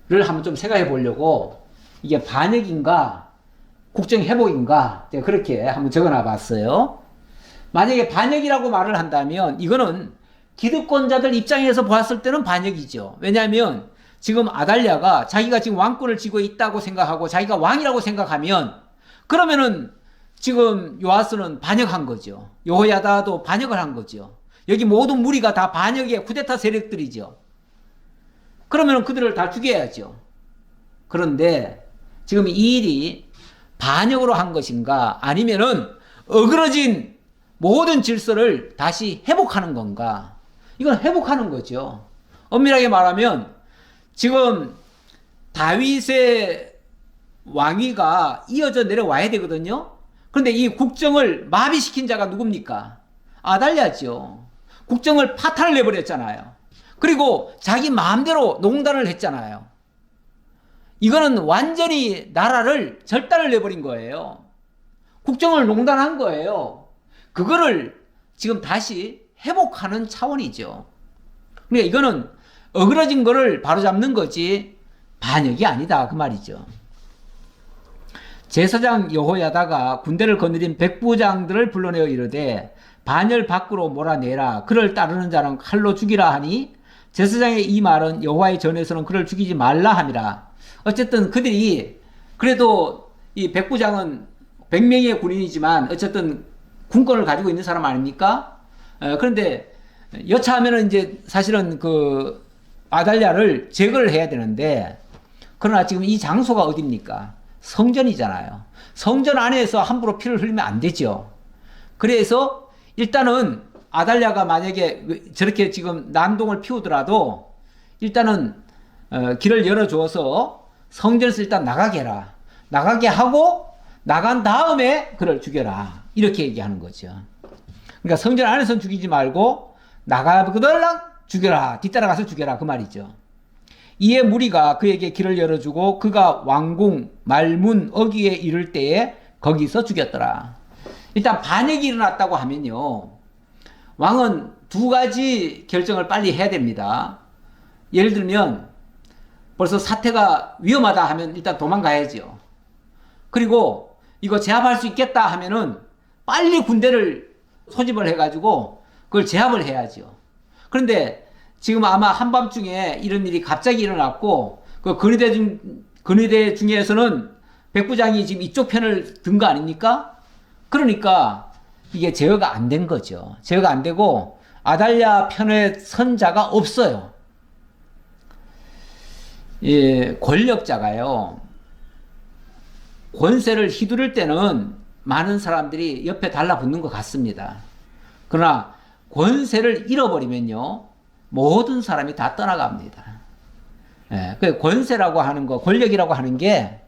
를 한번 좀 생각해 보려고 이게 반역인가 국정회복인가 제가 그렇게 한번 적어놔 봤어요. 만약에 반역이라고 말을 한다면 이거는 기득권자들 입장에서 보았을 때는 반역이죠. 왜냐하면 지금 아달랴가 자기가 지금 왕권을 쥐고 있다고 생각하고 자기가 왕이라고 생각하면 그러면은 지금 요아스는 반역한 거죠. 여호야다도 반역을 한 거죠. 여기 모든 무리가 다 반역의 쿠데타 세력들이죠. 그러면 그들을 다 죽여야죠. 그런데 지금 이 일이 반역으로 한 것인가 아니면은 어그러진 모든 질서를 다시 회복하는 건가? 이건 회복하는 거죠. 엄밀하게 말하면 지금 다윗의 왕위가 이어져 내려와야 되거든요. 그런데 이 국정을 마비시킨 자가 누굽니까? 아달랴죠. 국정을 파탄을 내버렸잖아요. 그리고 자기 마음대로 농단을 했잖아요. 이거는 완전히 나라를 절단을 내버린 거예요. 국정을 농단한 거예요. 그거를 지금 다시 회복하는 차원이죠. 그러니까 이거는 어그러진 거를 바로잡는 거지 반역이 아니다 그 말이죠. 제사장 여호야다가 군대를 거느린 백부장들을 불러내어 이르되 반열 밖으로 몰아내라. 그를 따르는 자는 칼로 죽이라 하니 제사장의 이 말은 여호와의 전에서는 그를 죽이지 말라 함이라. 어쨌든 그들이 그래도 이 백부장은 100명의 군인이지만 어쨌든 군권을 가지고 있는 사람 아닙니까? 그런데 여차하면은 이제 사실은 그 아달랴를 제거를 해야 되는데 그러나 지금 이 장소가 어디입니까? 성전이잖아요. 성전 안에서 함부로 피를 흘리면 안 되죠. 그래서 일단은 아달랴가 만약에 저렇게 지금 난동을 피우더라도 일단은 길을 열어주어서 성전에서 일단 나가게 해라. 나가게 하고 나간 다음에 그를 죽여라. 이렇게 얘기하는 거죠. 그러니까 성전 안에서는 죽이지 말고 나가거들랑 죽여라. 뒤따라가서 죽여라. 그 말이죠. 이에 무리가 그에게 길을 열어주고 그가 왕궁 말문 어귀에 이를 때에 거기서 죽였더라. 일단 반역이 일어났다고 하면요, 왕은 두 가지 결정을 빨리 해야 됩니다. 예를 들면 벌써 사태가 위험하다 하면 일단 도망가야죠. 그리고 이거 제압할 수 있겠다 하면은 빨리 군대를 소집을 해가지고 그걸 제압을 해야죠. 그런데 지금 아마 한밤중에 이런 일이 갑자기 일어났고 그 근위대 중에서는 백부장이 지금 이쪽 편을 든 거 아닙니까? 그러니까 이게 제어가 안 된 거죠. 제어가 안 되고 아달랴 편에 선 자가 없어요. 예, 권력자가요, 권세를 휘두를 때는 많은 사람들이 옆에 달라붙는 것 같습니다. 그러나 권세를 잃어버리면요, 모든 사람이 다 떠나갑니다. 예, 그 권세라고 하는 거, 권력이라고 하는 게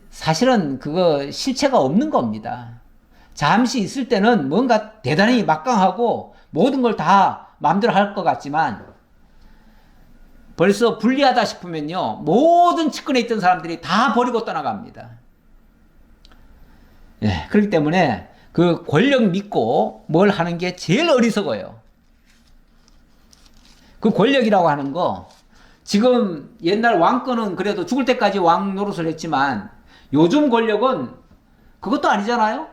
사실은 그거 실체가 없는 겁니다. 잠시 있을 때는 뭔가 대단히 막강하고 모든 걸 다 마음대로 할 것 같지만 벌써 불리하다 싶으면요, 모든 측근에 있던 사람들이 다 버리고 떠나갑니다. 예, 그렇기 때문에 그 권력 믿고 뭘 하는 게 제일 어리석어요. 그 권력이라고 하는 거, 지금 옛날 왕권은 그래도 죽을 때까지 왕 노릇을 했지만 요즘 권력은 그것도 아니잖아요.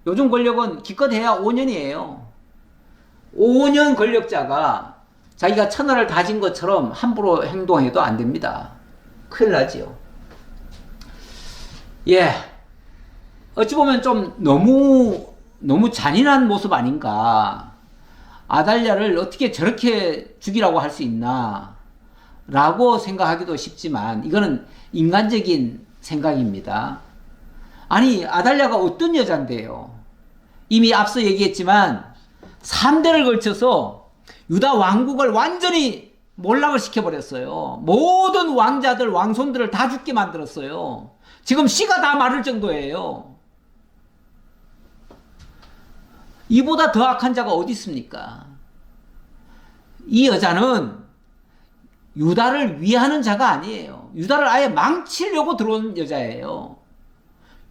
요즘 권력은 기껏해야 5년이에요. 5년 권력자가 자기가 천하를 다진 것처럼 함부로 행동해도 안 됩니다. 큰일 나지요. 예. 어찌 보면 좀 너무 잔인한 모습 아닌가. 아달랴를 어떻게 저렇게 죽이라고 할 수 있나 라고 생각하기도 쉽지만 이거는 인간적인 생각입니다. 아니, 아달랴가 어떤 여잔데요? 이미 앞서 얘기했지만 3대를 걸쳐서 유다 왕국을 완전히 몰락을 시켜버렸어요. 모든 왕자들, 왕손들을 다 죽게 만들었어요. 지금 씨가 다 마를 정도예요. 이보다 더 악한 자가 어디 있습니까? 이 여자는 유다를 위하는 자가 아니에요. 유다를 아예 망치려고 들어온 여자예요.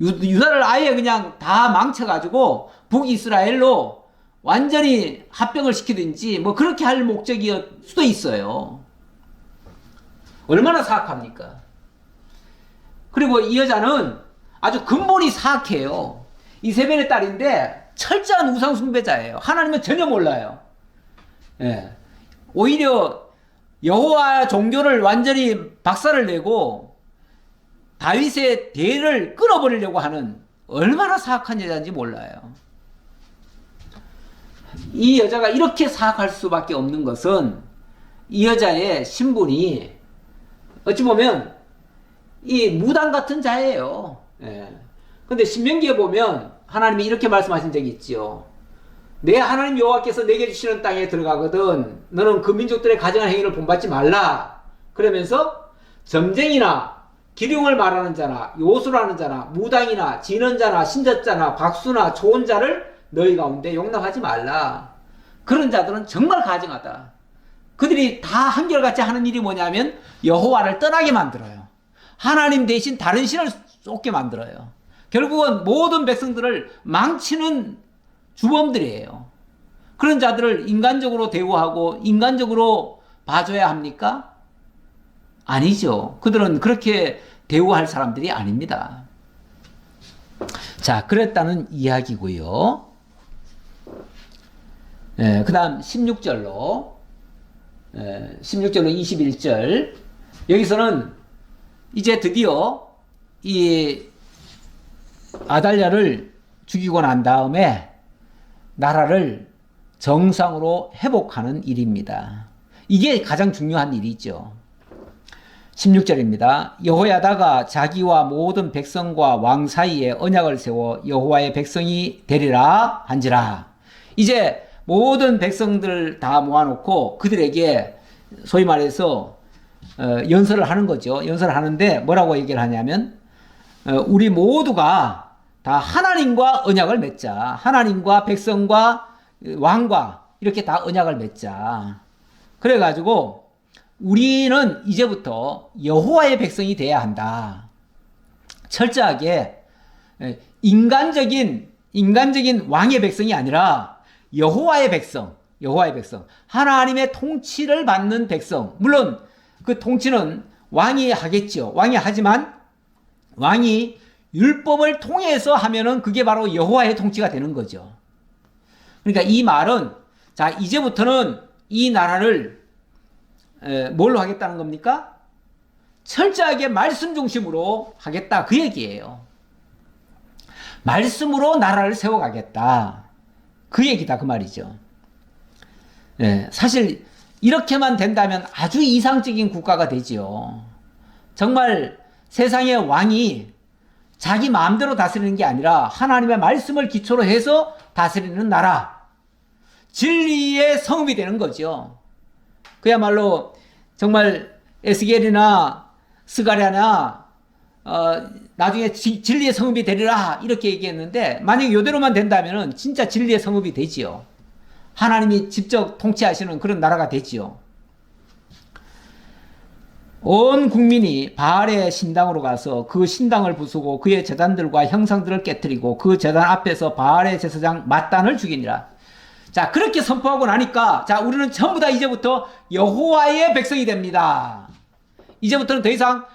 유다를 아예 그냥 다 망쳐가지고 북이스라엘로 완전히 합병을 시키든지 뭐 그렇게 할 목적일 수도 있어요. 얼마나 사악합니까? 그리고 이 여자는 아주 근본이 사악해요. 이세벨의 딸인데 철저한 우상 숭배자예요. 하나님은 전혀 몰라요. 예. 오히려 여호와 종교를 완전히 박살을 내고 다윗의 대를 끊어버리려고 하는, 얼마나 사악한 여자인지 몰라요. 이 여자가 이렇게 사악할 수밖에 없는 것은 이 여자의 신분이 어찌 보면 이 무당 같은 자예요. 예. 근데 신명기에 보면 하나님이 이렇게 말씀하신 적이 있지요. 내 하나님 여호와께서 내게 주시는 땅에 들어가거든 너는 그 민족들의 가증한 행위를 본받지 말라. 그러면서 점쟁이나 기륭을 말하는 자나 요술하는 자나 무당이나 진언자나 신젖자나 박수나 초혼자를 너희 가운데 용납하지 말라. 그런 자들은 정말 가증하다. 그들이 다 한결같이 하는 일이 뭐냐면 여호와를 떠나게 만들어요. 하나님 대신 다른 신을 쏟게 만들어요. 결국은 모든 백성들을 망치는 주범들이에요. 그런 자들을 인간적으로 대우하고 인간적으로 봐줘야 합니까? 아니죠. 그들은 그렇게 대우할 사람들이 아닙니다. 자, 그랬다는 이야기고요. 그 다음 16절로 21절 여기서는 이제 드디어 이 아달랴를 죽이고 난 다음에 나라를 정상으로 회복하는 일입니다. 이게 가장 중요한 일이죠. 16절입니다. 여호야다가 자기와 모든 백성과 왕 사이에 언약을 세워 여호와의 백성이 되리라 한지라. 이제 모든 백성들 다 모아놓고 그들에게 소위 말해서 연설을 하는 거죠. 연설을 하는데 뭐라고 얘기를 하냐면 우리 모두가 다 하나님과 언약을 맺자. 하나님과 백성과 왕과 이렇게 다 언약을 맺자. 그래가지고 우리는 이제부터 여호와의 백성이 돼야 한다. 철저하게 인간적인 왕의 백성이 아니라 여호와의 백성, 하나님의 통치를 받는 백성. 물론 그 통치는 왕이 하겠죠. 왕이 하지만 왕이 율법을 통해서 하면은 그게 바로 여호와의 통치가 되는 거죠. 그러니까 이 말은 자, 이제부터는 이 나라를 뭘로 하겠다는 겁니까? 철저하게 말씀 중심으로 하겠다, 그 얘기예요. 말씀으로 나라를 세워가겠다, 그 얘기다, 그 말이죠. 사실 이렇게만 된다면 아주 이상적인 국가가 되지요. 정말 세상의 왕이 자기 마음대로 다스리는 게 아니라 하나님의 말씀을 기초로 해서 다스리는 나라, 진리의 성읍이 되는 거죠. 그야말로 정말 에스겔이나 스가랴나 나중에 진리의 성읍이 되리라 이렇게 얘기했는데, 만약에 이대로만 된다면 진짜 진리의 성읍이 되지요. 하나님이 직접 통치하시는 그런 나라가 되지요. 온 국민이 바알의 신당으로 가서 그 신당을 부수고 그의 제단들과 형상들을 깨뜨리고 그 제단 앞에서 바알의 제사장 mat단을 죽이니라. 자, 그렇게 선포하고 나니까 자, 우리는 전부 다 이제부터 여호와의 백성이 됩니다. 이제부터는 더 이상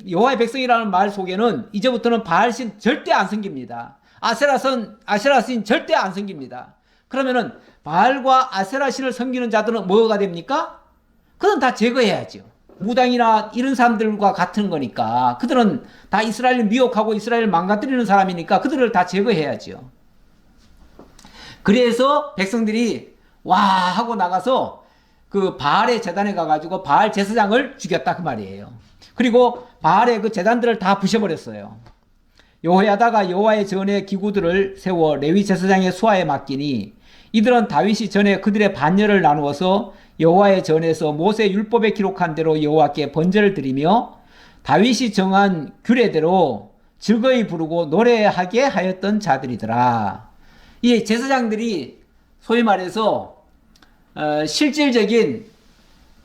여호와의 백성이라는 말 속에는 이제부터는 바알신 절대 안 섬깁니다. 아세라신 절대 안 섬깁니다. 그러면은 바알과 아세라신을 섬기는 자들은 뭐가 됩니까? 그건 다 제거해야죠. 무당이나 이런 사람들과 같은 거니까. 그들은 다 이스라엘을 미혹하고 이스라엘을 망가뜨리는 사람이니까 그들을 다 제거해야죠. 그래서 백성들이 와 하고 나가서 그 바알의 제단에 가가지고 바알 제사장을 죽였다, 그 말이에요. 그리고 바알의 그 제단들을 다 부셔버렸어요. 여호야다가 여호와의 전에 기구들을 세워 레위 제사장의 수하에 맡기니 이들은 다윗이 전에 그들의 반열을 나누어서 여호와의 전에서 모세 율법에 기록한 대로 여호와께 번제를 드리며 다윗이 정한 규례대로 즐거이 부르고 노래하게 하였던 자들이더라. 이 제사장들이 소위 말해서 실질적인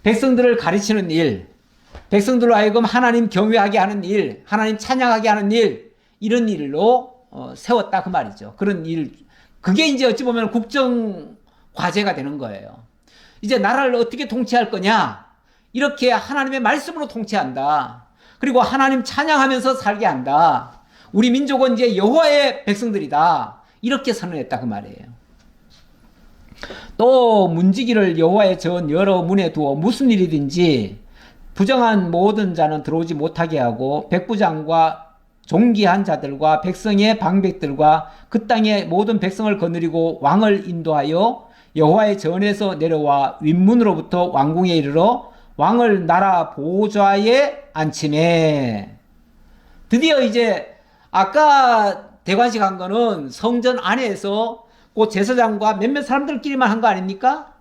백성들을 가르치는 일, 백성들로 하여금 하나님 경외하게 하는 일, 하나님 찬양하게 하는 일, 이런 일로 세웠다, 그 말이죠. 그런 일, 그게 이제 어찌 보면 국정 과제가 되는 거예요. 이제 나라를 어떻게 통치할 거냐? 이렇게 하나님의 말씀으로 통치한다. 그리고 하나님 찬양하면서 살게 한다. 우리 민족은 이제 여호와의 백성들이다. 이렇게 선언했다, 그 말이에요. 또 문지기를 여호와의 전 여러 문에 두어 무슨 일이든지 부정한 모든 자는 들어오지 못하게 하고 백부장과 종기한 자들과 백성의 방백들과 그 땅의 모든 백성을 거느리고 왕을 인도하여 여호와의 전에서 내려와 윗문으로부터 왕궁에 이르러 왕을 나라 보좌에 앉히매. 드디어 이제 아까 대관식 한 거는 성전 안에서 그 제사장과 몇몇 사람들끼리만 한 거 아닙니까?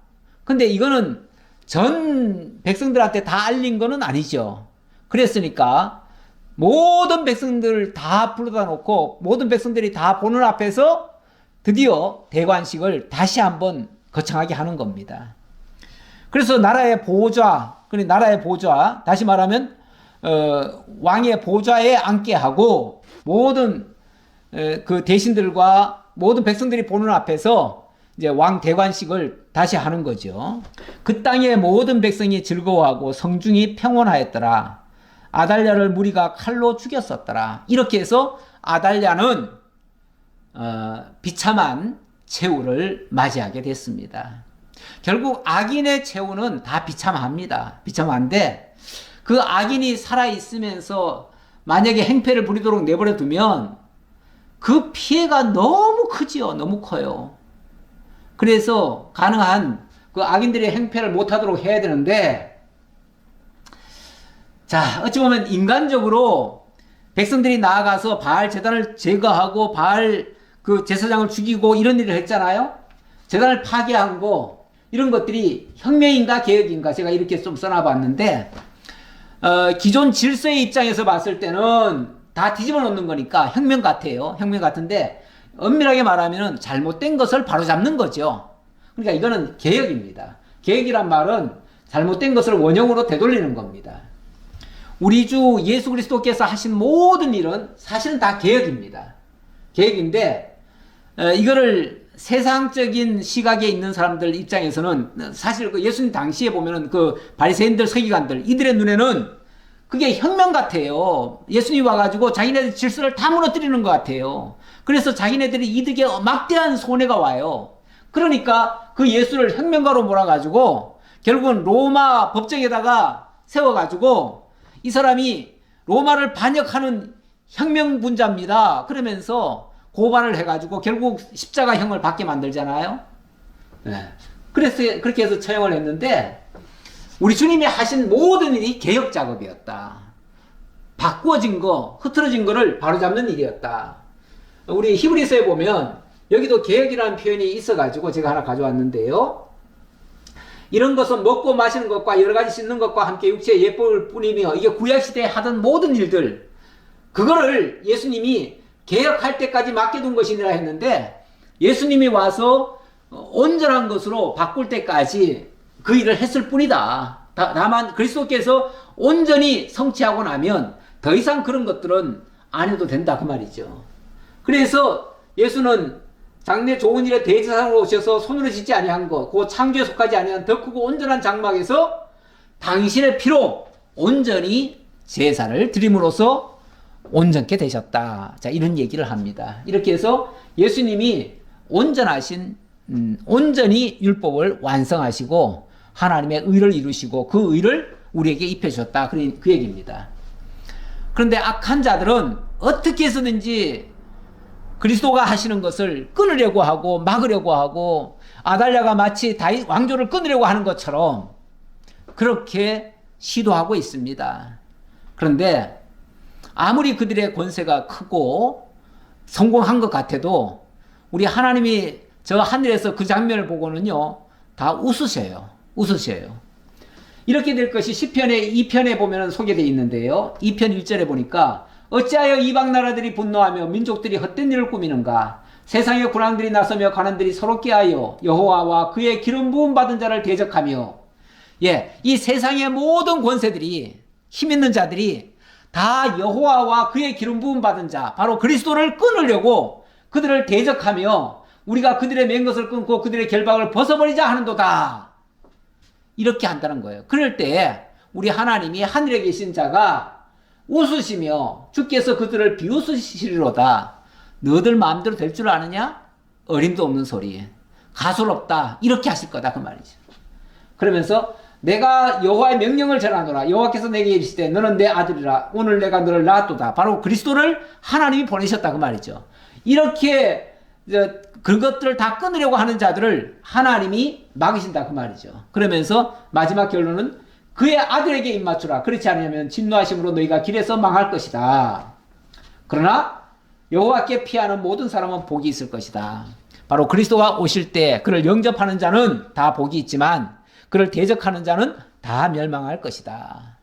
근데 이거는 전 백성들한테 다 알린 거는 아니죠. 그랬으니까 모든 백성들 다 불러다 놓고 모든 백성들이 다 보는 앞에서 드디어 대관식을 다시 한번 거창하게 하는 겁니다. 그래서 나라의 보좌, 다시 말하면 왕의 보좌에 앉게 하고 모든 그 대신들과 모든 백성들이 보는 앞에서 이제 왕 대관식을 다시 하는 거죠. 그 땅의 모든 백성이 즐거워하고 성중이 평온하였더라. 아달랴를 무리가 칼로 죽였었더라. 이렇게 해서 아달랴는 비참한 최후를 맞이하게 됐습니다. 결국 악인의 최후는 다 비참합니다. 비참한데 그 악인이 살아있으면서 만약에 행패를 부리도록 내버려 두면 그 피해가 너무 크지요. 너무 커요. 그래서 가능한 그 악인들의 행패를 못하도록 해야 되는데, 자, 어찌 보면 인간적으로 백성들이 나아가서 바알 제단을 제거하고 바알 그 제사장을 죽이고 이런 일을 했잖아요. 제단을 파괴하고 이런 것들이 혁명인가 개혁인가 제가 이렇게 좀 써놔봤는데 기존 질서의 입장에서 봤을 때는 다 뒤집어 놓는 거니까 혁명 같아요. 혁명 같은데 엄밀하게 말하면 잘못된 것을 바로잡는 거죠. 그러니까 이거는 개혁입니다. 개혁이란 말은 잘못된 것을 원형으로 되돌리는 겁니다. 우리 주 예수 그리스도께서 하신 모든 일은 사실은 다 개혁입니다. 개혁인데 이거를 세상적인 시각에 있는 사람들 입장에서는 사실 그 예수님 당시에 보면은 그 바리새인들 서기관들 이들의 눈에는 그게 혁명 같아요. 예수님이 와가지고 자기네들 질서를 다 무너뜨리는 것 같아요. 그래서 자기네들이 이득에 막대한 손해가 와요. 그러니까 그 예수를 혁명가로 몰아가지고 결국은 로마 법정에다가 세워가지고 이 사람이 로마를 반역하는 혁명분자입니다. 그러면서 고발을 해가지고 결국 십자가형을 받게 만들잖아요. 네. 그래서 그렇게 해서 처형을 했는데 우리 주님이 하신 모든 일이 개혁 작업이었다. 바꾸어진 거, 흐트러진 거를 바로잡는 일이었다. 우리 히브리서에 보면 여기도 개혁이라는 표현이 있어가지고 제가 하나 가져왔는데요. 이런 것은 먹고 마시는 것과 여러 가지 씻는 것과 함께 육체의 예법을 뿐이며 이게 구약시대에 하던 모든 일들 그거를 예수님이 개혁할 때까지 맡겨둔 것이니라 했는데 예수님이 와서 온전한 것으로 바꿀 때까지 그 일을 했을 뿐이다. 다만 그리스도께서 온전히 성취하고 나면 더 이상 그런 것들은 안 해도 된다 그 말이죠. 그래서 예수는 장래 좋은 일에 대제사장으로 오셔서 손으로 짓지 아니한 것, 그 창조에 속하지 아니한 더 크고 온전한 장막에서 당신의 피로 온전히 제사를 드림으로써 온전케 되셨다. 자, 이런 얘기를 합니다. 이렇게 해서 예수님이 온전하신 온전히 율법을 완성하시고 하나님의 의를 이루시고 그 의를 우리에게 입혀주셨다. 그 얘기입니다. 그런데 악한 자들은 어떻게 해서든지 그리스도가 하시는 것을 끊으려고 하고 막으려고 하고 아달랴가 마치 다윗 왕조를 끊으려고 하는 것처럼 그렇게 시도하고 있습니다. 그런데 아무리 그들의 권세가 크고 성공한 것 같아도 우리 하나님이 저 하늘에서 그 장면을 보고는요 다 웃으셔요. 이렇게 될 것이 시편의 2편에 보면 소개되어 있는데요. 2편 1절에 보니까 어찌하여 이방 나라들이 분노하며 민족들이 헛된 일을 꾸미는가. 세상의 군왕들이 나서며 관원들이 서로 꾀하여 여호와와 그의 기름 부음 받은 자를 대적하며 이 세상의 모든 권세들이 힘 있는 자들이 다 여호와와 그의 기름 부음 받은 자 바로 그리스도를 끊으려고 그들을 대적하며 우리가 그들의 맨 것을 끊고 그들의 결박을 벗어버리자 하는도다. 이렇게 한다는 거예요. 그럴 때 우리 하나님이 하늘에 계신 자가 웃으시며 주께서 그들을 비웃으시리로다. 너들 마음대로 될 줄 아느냐? 어림도 없는 소리. 가소롭다. 이렇게 하실 거다 그 말이죠. 그러면서 내가 여호와의 명령을 전하노라. 여호와께서 내게 이르시되 너는 내 아들이라. 오늘 내가 너를 낳았도다. 바로 그리스도를 하나님이 보내셨다 그 말이죠. 이렇게 그것들을 다 끊으려고 하는 자들을 하나님이 막으신다 그 말이죠. 그러면서 마지막 결론은 그의 아들에게 입맞추라. 그렇지 않으면 진노하심으로 너희가 길에서 망할 것이다. 그러나 여호와께 피하는 모든 사람은 복이 있을 것이다. 바로 그리스도가 오실 때 그를 영접하는 자는 다 복이 있지만 그를 대적하는 자는 다 멸망할 것이다.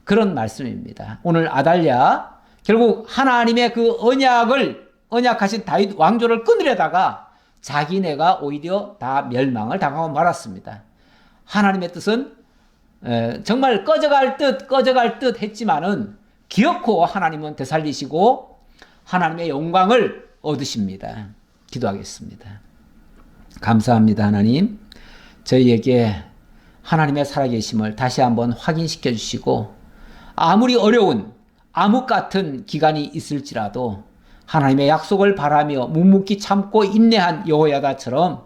그런 말씀입니다. 오늘 아달랴 결국 하나님의 그 언약하신 다윗 왕조를 끊으려다가 자기네가 오히려 다 멸망을 당하고 말았습니다. 하나님의 뜻은 정말 꺼져갈 듯 했지만은 기어코 하나님은 되살리시고 하나님의 영광을 얻으십니다. 기도하겠습니다. 감사합니다. 하나님 저희에게 하나님의 살아계심을 다시 한번 확인시켜 주시고 아무리 어려운 암흑 같은 기간이 있을지라도 하나님의 약속을 바라며 묵묵히 참고 인내한 여호야다처럼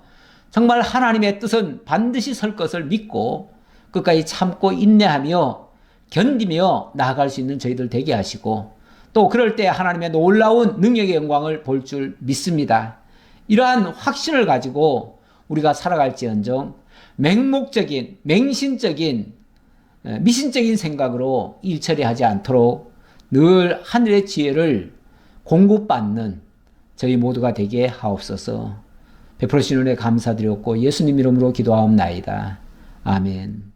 정말 하나님의 뜻은 반드시 설 것을 믿고 끝까지 참고 인내하며 견디며 나아갈 수 있는 저희들 되게 하시고 또 그럴 때 하나님의 놀라운 능력의 영광을 볼 줄 믿습니다. 이러한 확신을 가지고 우리가 살아갈지언정 맹목적인 맹신적인 미신적인 생각으로 일 처리하지 않도록 늘 하늘의 지혜를 공급받는 저희 모두가 되게 하옵소서. 베풀으신 은혜 감사드렸고 예수님 이름으로 기도하옵나이다. 아멘.